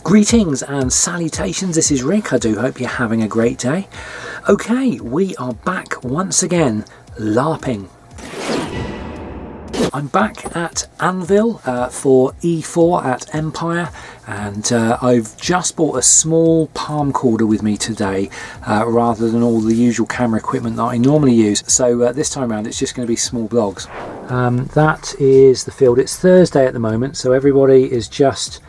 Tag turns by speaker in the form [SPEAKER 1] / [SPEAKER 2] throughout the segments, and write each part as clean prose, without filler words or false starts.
[SPEAKER 1] Greetings and salutations, this is Rick. I do hope you're having a great day. Okay, we are back once again, LARPing. I'm back at Anvil for E4 at Empire, and I've just bought a small palm recorder with me today rather than all the usual camera equipment that I normally use. So this time around it's just going to be small vlogs. That is the field. It's Thursday at the moment, so everybody is just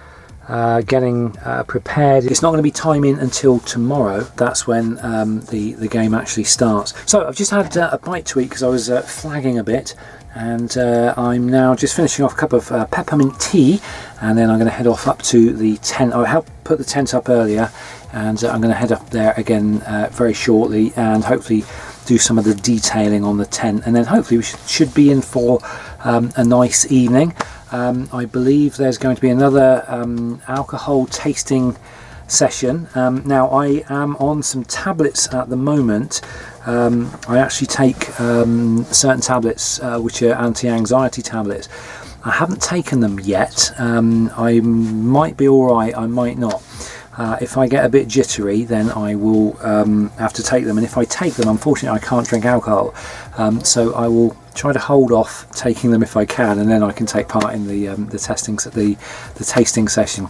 [SPEAKER 1] getting prepared. It's not going to be time in until tomorrow. That's when the game actually starts. So I've just had a bite to eat because I was flagging a bit, and I'm now just finishing off a cup of peppermint tea, and then I'm going to head off up to the tent. I helped put the tent up earlier, and I'm going to head up there again very shortly, and hopefully do some of the detailing on the tent, and then hopefully we should be in for a nice evening. I believe there's going to be another alcohol tasting session. Now I am on some tablets at the moment. I actually take certain tablets which are anti-anxiety tablets. I haven't taken them yet. I might be alright, I might not. If I get a bit jittery, then I will have to take them, and if I take them, unfortunately I can't drink alcohol, so I will try to hold off taking them if I can, and then I can take part in the tasting session.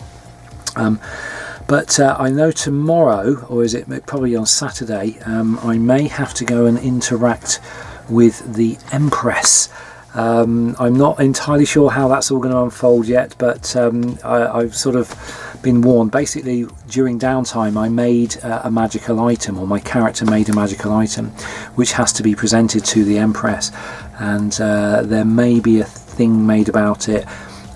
[SPEAKER 1] But I know tomorrow, or is it probably on Saturday, I may have to go and interact with the Empress. I'm not entirely sure how that's all going to unfold yet, but I've sort of been warned. Basically, during downtime I made a magical item, or my character made a magical item which has to be presented to the Empress, and there may be a thing made about it.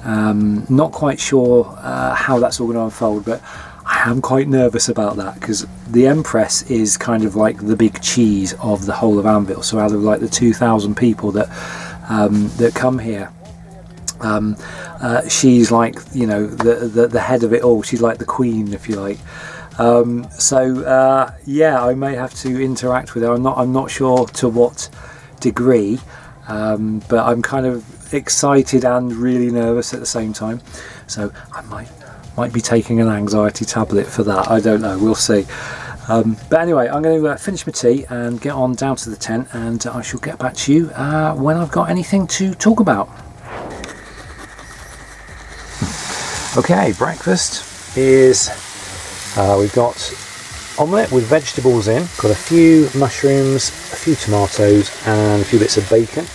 [SPEAKER 1] Not quite sure how that's all going to unfold, but I am quite nervous about that, because the Empress is kind of like the big cheese of the whole of Anvil. So out of like the 2,000 people that come here, she's like, you know, the head of it all. She's like the queen, if you like. Yeah, I may have to interact with her. I'm not sure to what degree, but I'm kind of excited and really nervous at the same time. So I might be taking an anxiety tablet for that. I don't know, we'll see. But anyway, I'm going to finish my tea and get on down to the tent, and I shall get back to you when I've got anything to talk about. Okay, breakfast is, we've got omelette with vegetables in, got a few mushrooms, a few tomatoes and a few bits of bacon,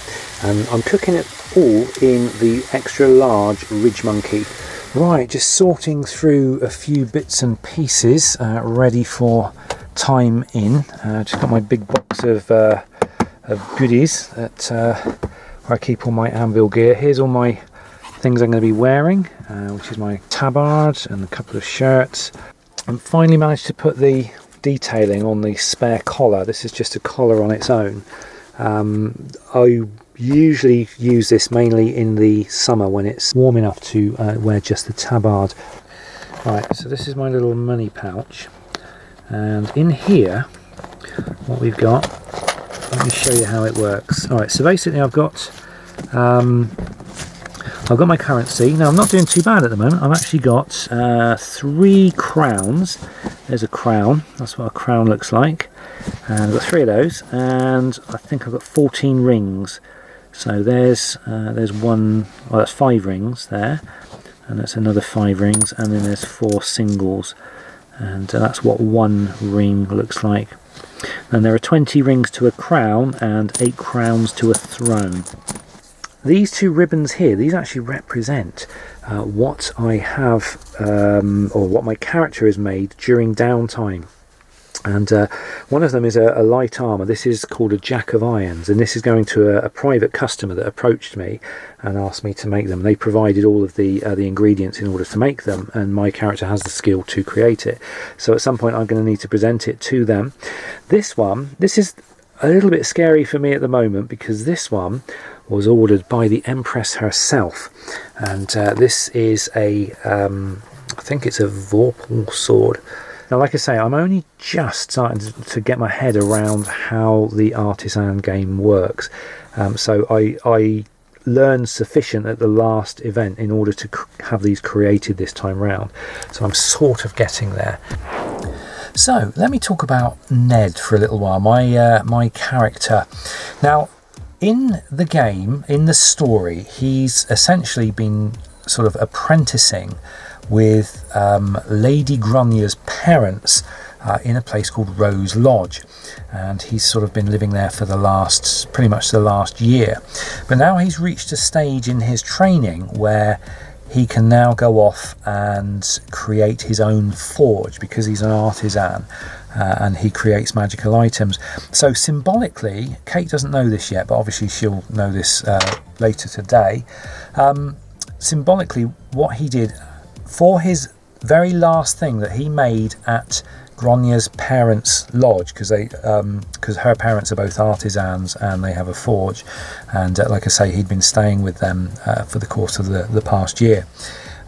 [SPEAKER 1] and I'm cooking it all in the extra large Ridge Monkey. Right, just sorting through a few bits and pieces, ready for time in. Just got my big box of goodies that where I keep all my Anvil gear. Here's all my things I'm going to be wearing, which is my tabard and a couple of shirts. And finally managed to put the detailing on the spare collar. This is just a collar on its own. I usually use this mainly in the summer when it's warm enough to wear just the tabard. Right, so this is my little money pouch, and in here what we've got, let me show you how it works. Alright, so basically I've got my currency. Now I'm not doing too bad at the moment. I've actually got 3 crowns. There's a crown, that's what a crown looks like, and I've got 3 of those, and I think I've got 14 rings. So there's one, well, that's 5 rings there, and that's another 5 rings, and then there's 4 singles, and that's what 1 ring looks like. And there are 20 rings to a crown and 8 crowns to a throne. These 2 ribbons here, these actually represent what I have, or what my character has made during downtime. And one of them is a light armour. This is called a Jack of Irons, and this is going to a private customer that approached me and asked me to make them. They provided all of the ingredients in order to make them, and my character has the skill to create it. So at some point I'm going to need to present it to them. This is a little bit scary for me at the moment, because this one was ordered by the Empress herself, and this is a I think it's a Vorpal sword. Now, like I say, I'm only just starting to get my head around how the artisan game works. So I learned sufficient at the last event in order to have these created this time round. So I'm sort of getting there. So let me talk about Ned for a little while, my character. Now, in the game, in the story, he's essentially been sort of apprenticing with Lady Gronya's parents in a place called Rose Lodge, and he's sort of been living there for pretty much the last year. But now he's reached a stage in his training where he can now go off and create his own forge, because he's an artisan and he creates magical items. So symbolically, Kate doesn't know this yet, but obviously she'll know this later today. Symbolically, what he did for his very last thing that he made at Gronya's parents' lodge, because her parents are both artisans and they have a forge, and like I say, he'd been staying with them for the course of the past year,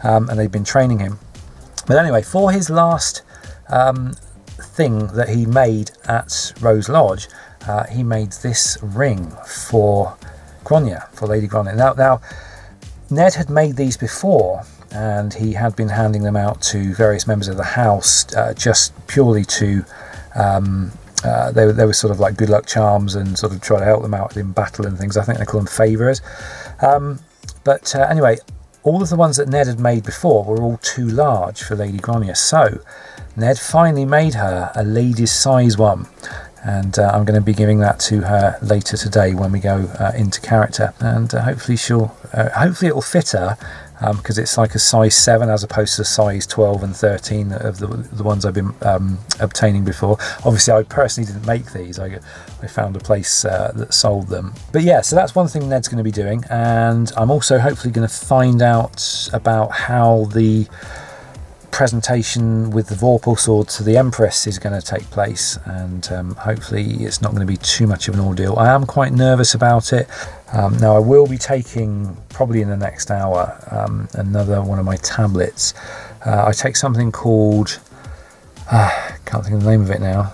[SPEAKER 1] and they'd been training him. But anyway, for his last thing that he made at Rose Lodge, he made this ring for Gronya, for Lady Gronya. Now Ned had made these before, and he had been handing them out to various members of the house, just purely to they were sort of like good luck charms and sort of try to help them out in battle and things. I think they call them favourers. But anyway, all of the ones that Ned had made before were all too large for Lady Gronya, so Ned finally made her a lady's size one, and I'm going to be giving that to her later today when we go into character, and hopefully it'll fit her, because it's like a size 7 as opposed to size 12 and 13 of the ones I've been obtaining before. Obviously, I personally didn't make these. I found a place that sold them. But yeah, so that's one thing Ned's going to be doing, and I'm also hopefully going to find out about how the presentation with the Vorpal sword to the Empress is going to take place, and hopefully it's not going to be too much of an ordeal. I am quite nervous about it. Now I will be taking, probably in the next hour, another one of my tablets. I take something called, can't think of the name of it now,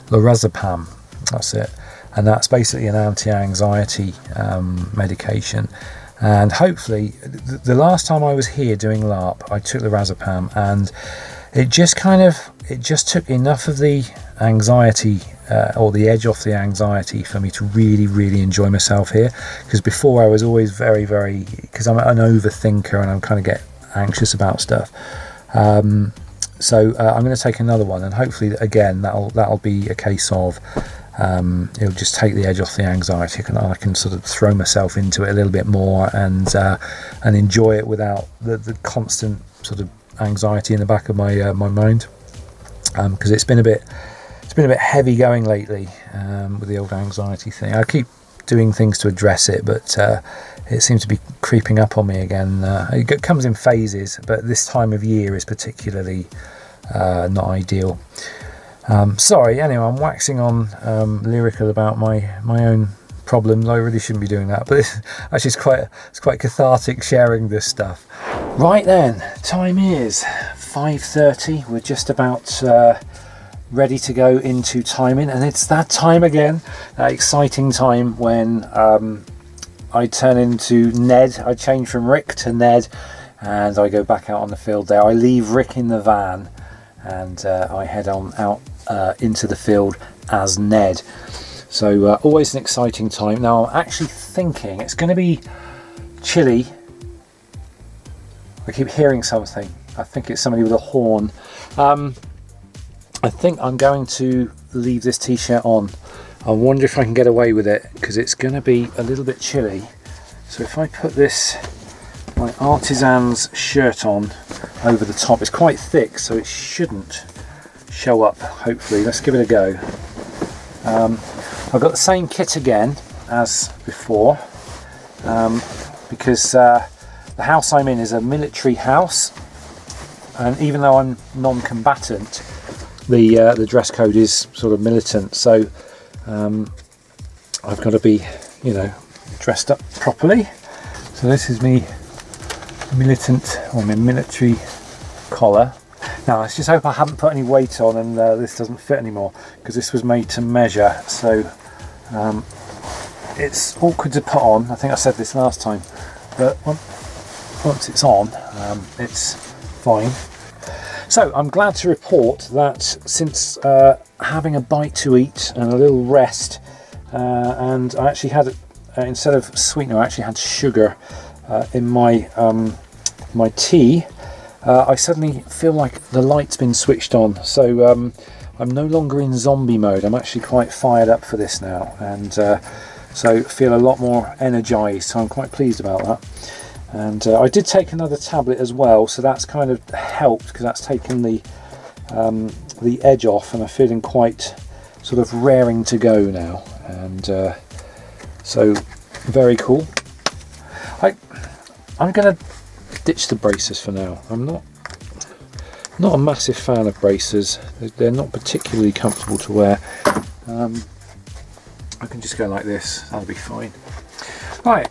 [SPEAKER 1] lorazepam, that's it, and that's basically an anti-anxiety medication. And hopefully, the last time I was here doing LARP, I took the lorazepam, and it just took enough of the anxiety or the edge off the anxiety for me to really, really enjoy myself here. Because before I was always very, very, because I'm an overthinker and I'm kind of get anxious about stuff. So I'm going to take another one, and hopefully again that'll be a case of it'll just take the edge off the anxiety, and I can sort of throw myself into it a little bit more and enjoy it without the constant sort of anxiety in the back of my mind, because it's been a bit heavy going lately with the old anxiety thing. I keep doing things to address it, but it seems to be creeping up on me again. It comes in phases, but this time of year is particularly not ideal. Sorry, anyway, I'm waxing on lyrical about my own problems. I really shouldn't be doing that, but actually it's quite cathartic sharing this stuff. Right then, time is 5:30. We're just about ready to go into timing, and it's that time again, that exciting time when I turn into Ned. I change from Rick to Ned, and I go back out on the field there. I leave Rick in the van, and I head on out into the field as Ned. So always an exciting time. Now I'm actually thinking it's going to be chilly. I keep hearing something. I think it's somebody with a horn. I think I'm going to leave this t-shirt on. I wonder if I can get away with it, because it's going to be a little bit chilly. So if I put my artisan's shirt on over the top, it's quite thick, so it shouldn't show up, hopefully. Let's give it a go. I've got the same kit again as before, because the house I'm in is a military house, and even though I'm non-combatant, the dress code is sort of militant, so I've got to be, dressed up properly. So this is me militant, or my military collar. Now let's just hope I haven't put any weight on and this doesn't fit anymore, because this was made to measure. So it's awkward to put on. I think I said this last time, but once it's on, it's fine. So I'm glad to report that since having a bite to eat and a little rest, and I actually had, instead of sweetener, I actually had sugar in my my tea, I suddenly feel like the light's been switched on. So I'm no longer in zombie mode. I'm actually quite fired up for this now, and so feel a lot more energized, so I'm quite pleased about that. And I did take another tablet as well, so that's kind of helped, because that's taken the edge off, and I'm feeling quite sort of raring to go now. And so very cool. I'm going to ditch the braces for now. I'm not a massive fan of braces. They're not particularly comfortable to wear. I can just go like this, that'll be fine. Right,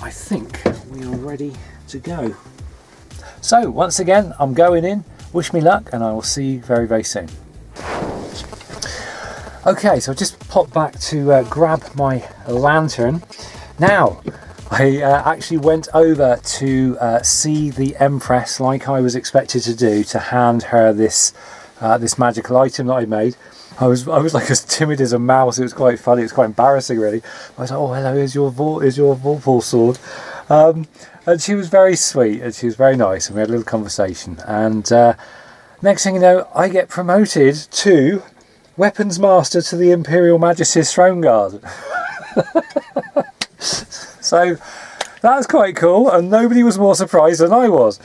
[SPEAKER 1] I think we are ready to go. So once again, I'm going in. Wish me luck, and I will see you very, very soon. Okay, so I just popped back to grab my lantern. Now, I actually went over to see the Empress, like I was expected to do, to hand her this this magical item that I made. I was like as timid as a mouse. It was quite funny. It was quite embarrassing, really. I was like, "Oh, hello, here's your Vorpal sword," and she was very sweet and she was very nice, and we had a little conversation. And next thing you know, I get promoted to Weapons Master to the Imperial Majesty's Throne Guard. So that was quite cool, and nobody was more surprised than I was.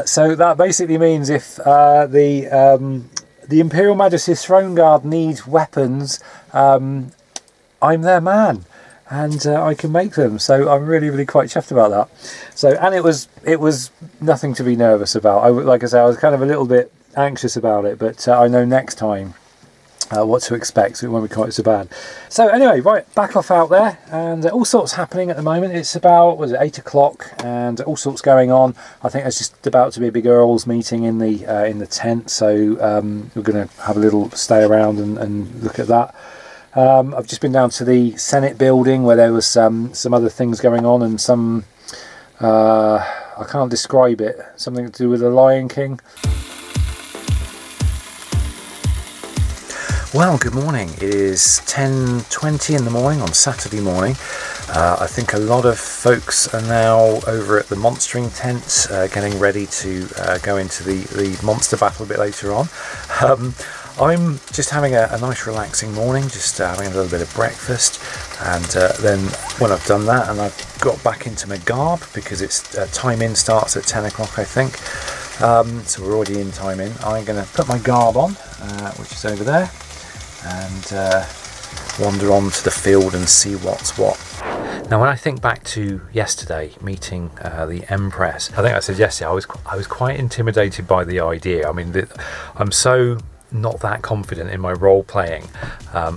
[SPEAKER 1] So that basically means if the Imperial Majesty's Throne Guard needs weapons, I'm their man, and I can make them. So I'm really quite chuffed about that. So, and it was nothing to be nervous about. Like I say, I was kind of a little bit anxious about it, but I know next time what to expect, so it won't be quite so bad. So anyway, right, back off out there, and all sorts happening at the moment. It's about, what is it, 8 o'clock, and all sorts going on. I think there's just about to be a big Earls meeting in the tent, so we're going to have a little stay around and look at that. I've just been down to the Senate building, where there was some other things going on, and some I can't describe it, something to do with the Lion King. Well, good morning. It is 10:20 in the morning on Saturday morning. I think a lot of folks are now over at the monstering tent, getting ready to go into the monster battle a bit later on. I'm just having a nice relaxing morning, just having a little bit of breakfast, and then when I've done that and I've got back into my garb, because it's time in starts at 10 o'clock I think, so we're already in time in. I'm going to put my garb on, which is over there, and wander on to the field and see what's what. Now, when I think back to yesterday meeting the Empress, I think I said yesterday I was quite intimidated by the idea. I mean, I'm so not that confident in my role playing.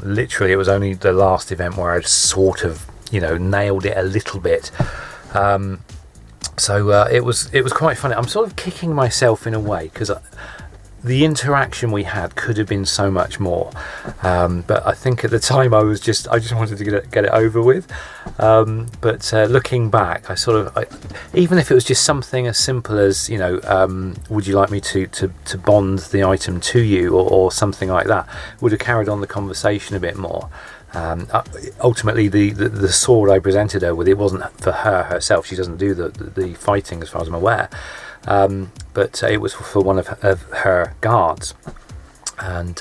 [SPEAKER 1] Literally, it was only the last event where I'd sort of, nailed it a little bit. So it was quite funny. I'm sort of kicking myself in a way, because the interaction we had could have been so much more, but I think at the time I just wanted to get it over with. But looking back, I even if it was just something as simple as would you like me to bond the item to you, or something like that, would have carried on the conversation a bit more. Ultimately, the sword I presented her with, it wasn't for her herself. She doesn't do the fighting, as far as I'm aware. But it was for one of her guards, and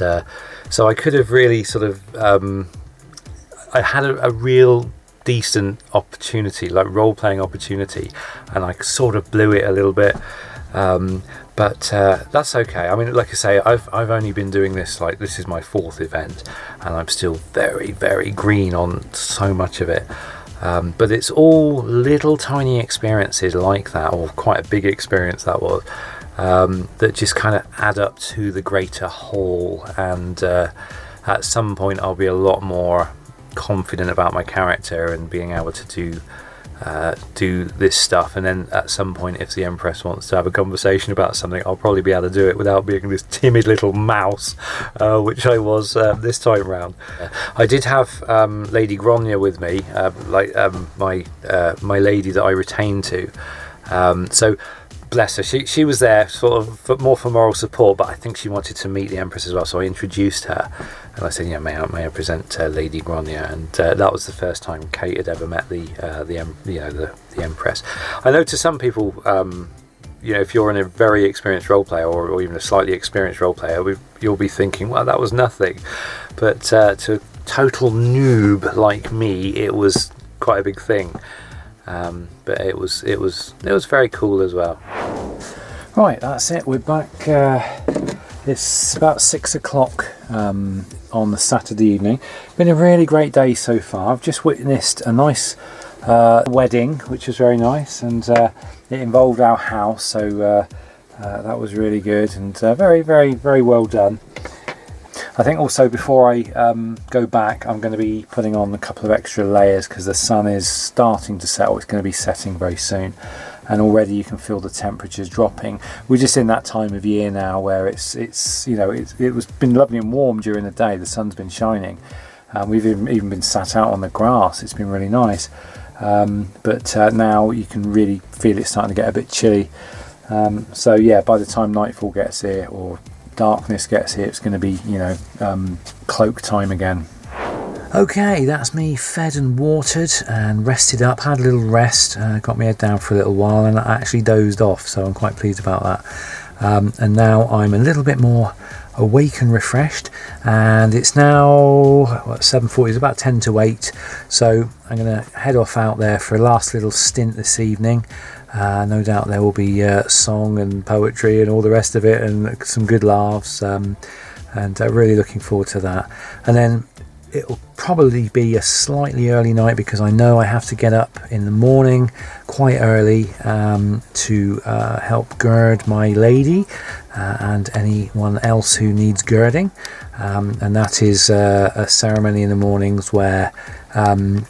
[SPEAKER 1] so I could have really sort of I had a real decent opportunity, like role-playing opportunity, and I sort of blew it a little bit, but that's okay. I mean, like I say, I've only been doing this, like, this is my 4th event, and I'm still very green on so much of it. But it's all little tiny experiences like that, or quite a big experience that was, that just kind of add up to the greater whole. And at some point I'll be a lot more confident about my character and being able to do
[SPEAKER 2] do this stuff, and then at some point, if the Empress wants to have a conversation about something, I'll probably be able to do it without being this timid little mouse, which I was this time round. I did have Lady Gronya with me, my lady that I retained to. So bless her, she was there sort of more for moral support, but I think she wanted to meet the Empress as well, so I introduced her and I said, yeah, may I present Lady Gronya, and that was the first time Kate had ever met the Empress. I know to some people, if you're in a very experienced role player or even a slightly experienced role player, you'll be thinking, well, that was nothing, but to a total noob like me, it was quite a big thing. But it was very cool as well.
[SPEAKER 1] Right, that's it. We're back. It's about 6 o'clock on the Saturday evening. Been a really great day so far. I've just witnessed a nice wedding, which was very nice, and it involved our house, so that was really good and very, very, very well done. I think also before I go back, I'm going to be putting on a couple of extra layers because the sun is starting to settle. It's going to be setting very soon, and already you can feel the temperatures dropping. We're just in that time of year now where it's been lovely and warm during the day. The sun's been shining. We've even been sat out on the grass. It's been really nice. But now you can really feel it starting to get a bit chilly. So yeah, by the time nightfall gets here or darkness gets here, it's going to be cloak time again. Okay, that's me fed and watered and rested up, had a little rest, got my head down for a little while, and I actually dozed off, so I'm quite pleased about that. And now I'm a little bit more awake and refreshed, and it's now 7:40, it's about 10 to 8, so I'm going to head off out there for a last little stint this evening. No doubt there will be song and poetry and all the rest of it, and some good laughs, and really looking forward to that. And then it'll probably be a slightly early night because I know I have to get up in the morning quite early to help gird my lady and anyone else who needs girding, and that is a ceremony in the mornings where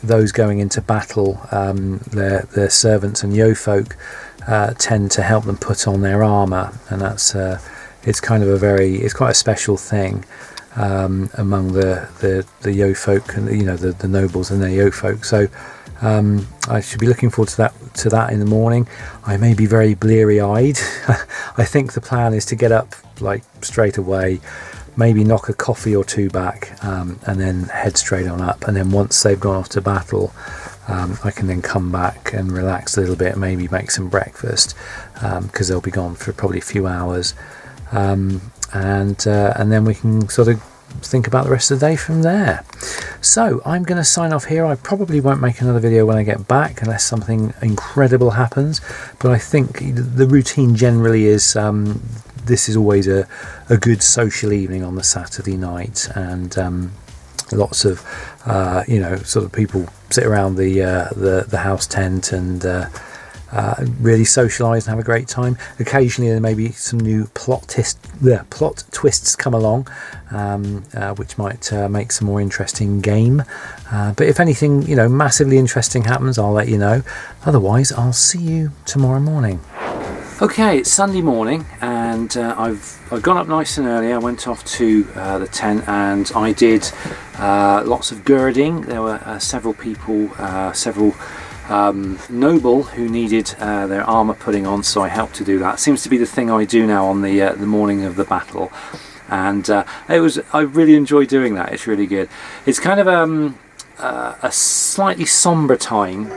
[SPEAKER 1] those going into battle, their servants and yo-folk tend to help them put on their armour, and that's it's quite a special thing among the yo-folk and the nobles and their yo-folk. So I should be looking forward to that in the morning. I may be very bleary-eyed. I think the plan is to get up like straight away, maybe knock a coffee or two back, and then head straight on up, and then once they've gone off to battle, I can then come back and relax a little bit, maybe make some breakfast, because they'll be gone for probably a few hours, and then we can sort of think about the rest of the day from there. So I'm going to sign off here. I probably won't make another video when I get back unless something incredible happens, but I think the routine generally is this is always a good social evening on the Saturday night, and lots of sort of people sit around the house tent and really socialise and have a great time. Occasionally there may be some new plot twists come along, which might make some more interesting game. But if anything massively interesting happens, I'll let you know. Otherwise, I'll see you tomorrow morning. Okay, it's Sunday morning, and I've gone up nice and early. I went off to the tent and I did lots of girding. There were several people, several noble who needed their armour putting on, so I helped to do that. Seems to be the thing I do now on the morning of the battle, and I really enjoy doing that. It's really good. It's kind of a slightly sombre time,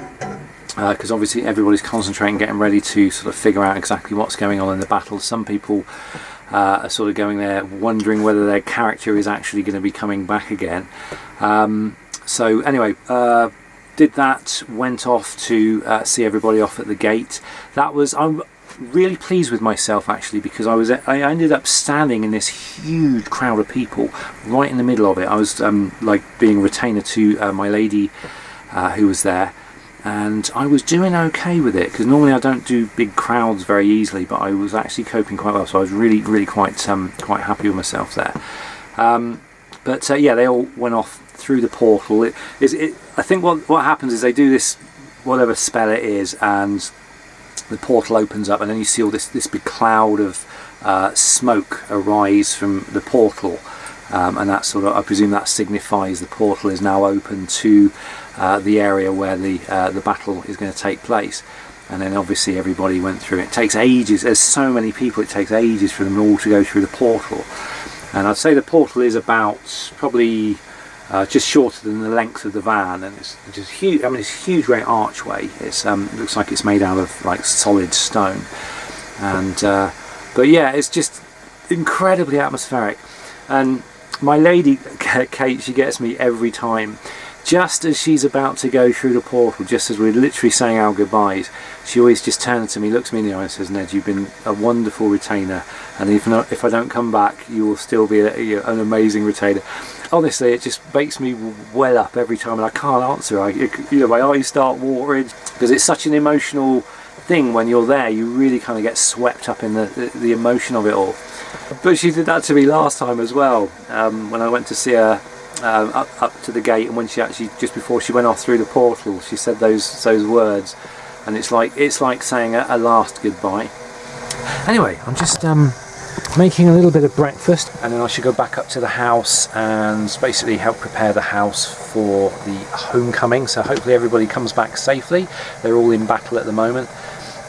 [SPEAKER 1] because obviously everybody's concentrating, getting ready to sort of figure out exactly what's going on in the battle. Some people are sort of going there wondering whether their character is actually going to be coming back again. So anyway, did that, went off to see everybody off at the gate. I'm really pleased with myself actually, because I ended up standing in this huge crowd of people right in the middle of it. I was like being a retainer to my lady who was there, and I was doing okay with it, because normally I don't do big crowds very easily, but I was actually coping quite well, so I was really quite happy with myself there. But yeah, they all went off through the portal. I think what happens is they do this whatever spell it is, and the portal opens up, and then you see all this big cloud of smoke arise from the portal, and that sort of, I presume that signifies the portal is now open to the area where the battle is going to take place. And then obviously everybody went through it. It takes ages, there's so many people, it takes ages for them all to go through the portal. And I'd say the portal is about probably just shorter than the length of the van, and it's just huge. I mean, it's a huge, great archway. It's looks like it's made out of like solid stone, and but yeah, it's just incredibly atmospheric. And my lady Kate, she gets me every time. Just as she's about to go through the portal, just as we're literally saying our goodbyes, she always just turns to me, looks me in the eye and says, "Ned, you've been a wonderful retainer, and if I don't come back, you will still be an amazing retainer." Honestly, it just makes me well up every time, and I can't answer. My eyes start watering, because it's such an emotional thing when you're there. You really kind of get swept up in the emotion of it all. But she did that to me last time as well, when I went to see her up to the gate, and when she actually, just before she went off through the portal, she said those words, and it's like saying a last goodbye. Anyway, I'm just making a little bit of breakfast, and then I should go back up to the house and basically help prepare the house for the homecoming. So hopefully everybody comes back safely. They're all in battle at the moment,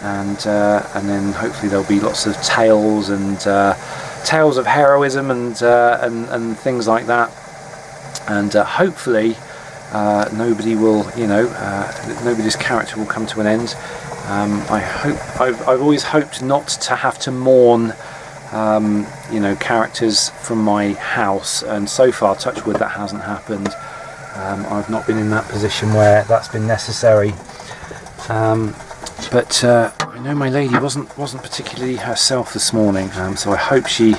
[SPEAKER 1] and then hopefully there'll be lots of tales and tales of heroism and things like that. And hopefully nobody's character will come to an end. I've always hoped not to have to mourn characters from my house, and so far, touch wood, that hasn't happened. I've not been in that position where that's been necessary. But I know my lady wasn't particularly herself this morning, so I hope she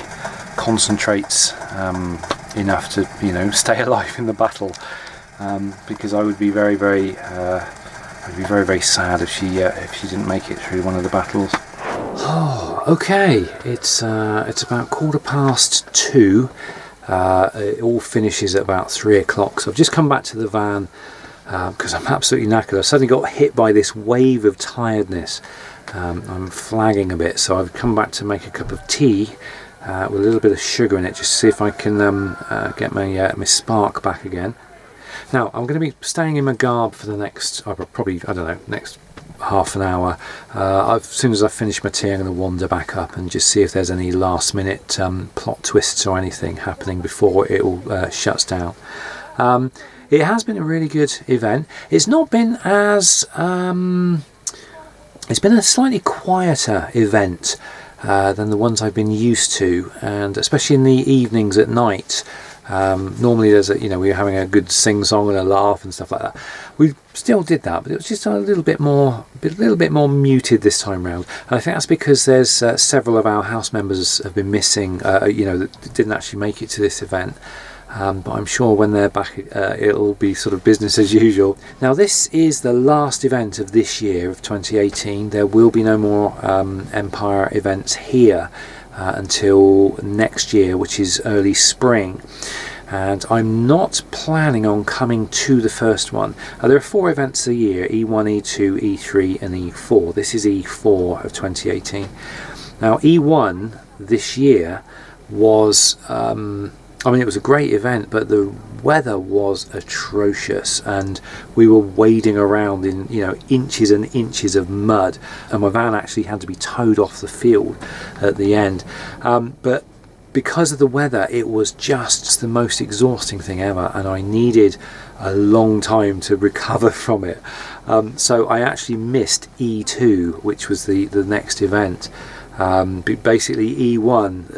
[SPEAKER 1] concentrates enough to stay alive in the battle, because I would be very very sad if she didn't make it through one of the battles. Oh, okay, it's about 2:15. It all finishes at about 3 o'clock, so I've just come back to the van because I'm absolutely knackered. I suddenly got hit by this wave of tiredness. I'm flagging a bit, so I've come back to make a cup of tea with a little bit of sugar in it, just to see if I can get my spark back again. Now, I'm going to be staying in my garb for the next, next half an hour. As soon as I finish my tea, I'm going to wander back up and just see if there's any last minute plot twists or anything happening before it all shuts down. It has been a really good event. It's not been as... it's been a slightly quieter event than the ones I've been used to, and especially in the evenings at night. Normally there's we're having a good sing-song and a laugh and stuff like that. We still did that, but it was just a little bit more muted this time round. And I think that's because there's several of our house members have been missing, that didn't actually make it to this event. But I'm sure when they're back it'll be sort of business as usual. Now, this is the last event of this year, of 2018. There will be no more Empire events here until next year, which is early spring, and I'm not planning on coming to the first one. There are 4 events a year: E1, E2, E3 and E4. This is E4 of 2018. Now, E1 this year was it was a great event, but the weather was atrocious, and we were wading around in inches and inches of mud, and my van actually had to be towed off the field at the end. But because of the weather, it was just the most exhausting thing ever, and I needed a long time to recover from it. So I actually missed E2, which was the next event. Basically E1,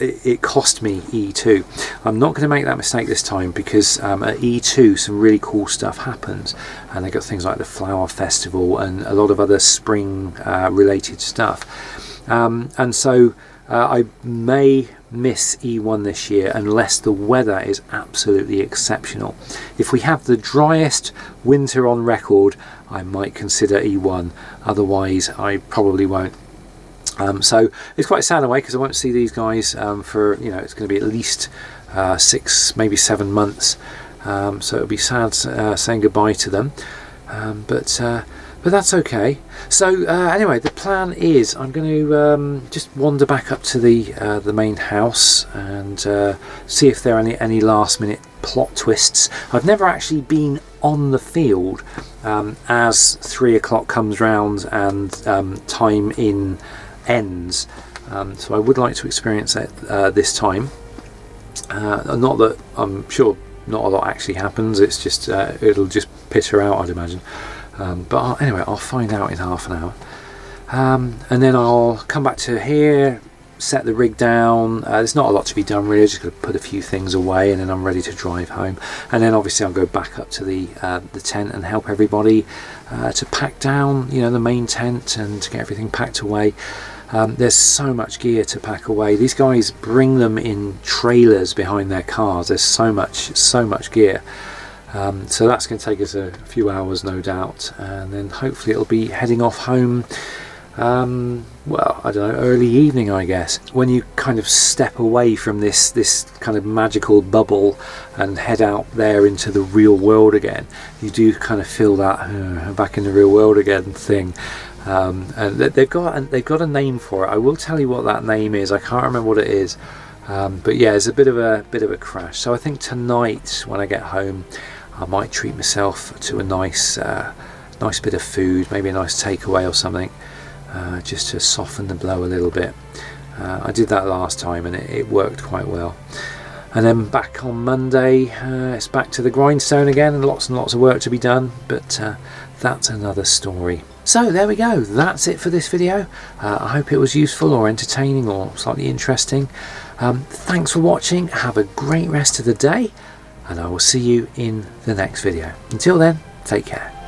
[SPEAKER 1] it cost me E2. I'm not going to make that mistake this time, because at E2 some really cool stuff happens, and they got things like the Flower Festival and a lot of other spring related stuff, and so I may miss E1 this year unless the weather is absolutely exceptional. If we have the driest winter on record, I might consider E1, otherwise I probably won't. So it's quite sad in a way, because I won't see these guys for it's going to be at least 6, maybe 7 months. So it'll be sad saying goodbye to them. But But that's okay. So anyway, the plan is I'm going to just wander back up to the main house and see if there are any last minute plot twists. I've never actually been on the field as 3 o'clock comes round and time in ends. So I would like to experience it this time. Not that I'm sure not a lot actually happens. It's just it'll just pitter out, I'd imagine. But anyway, I'll find out in half an hour, and then I'll come back to here, set the rig down. There's not a lot to be done really. Just going to put a few things away, and then I'm ready to drive home. And then obviously I'll go back up to the tent and help everybody to pack down, you know, the main tent and to get everything packed away. There's so much gear to pack away. These guys bring them in trailers behind their cars. There's so much gear. So that's going to take us a few hours, no doubt, and then hopefully it'll be heading off home. Well, I don't know, early evening, I guess. When you kind of step away from this kind of magical bubble and head out there into the real world again, you do kind of feel that back in the real world again thing. And they've got a name for it. I will tell you what that name is. I can't remember what it is. But yeah, it's a bit of a crash. So I think tonight when I get home, I might treat myself to a nice bit of food, maybe a nice takeaway or something, just to soften the blow a little bit. I did that last time and it worked quite well. And then back on Monday, it's back to the grindstone again, and lots of work to be done, but that's another story. So there we go, that's it for this video. I hope it was useful or entertaining or slightly interesting. Thanks for watching, have a great rest of the day, and I will see you in the next video. Until then, take care.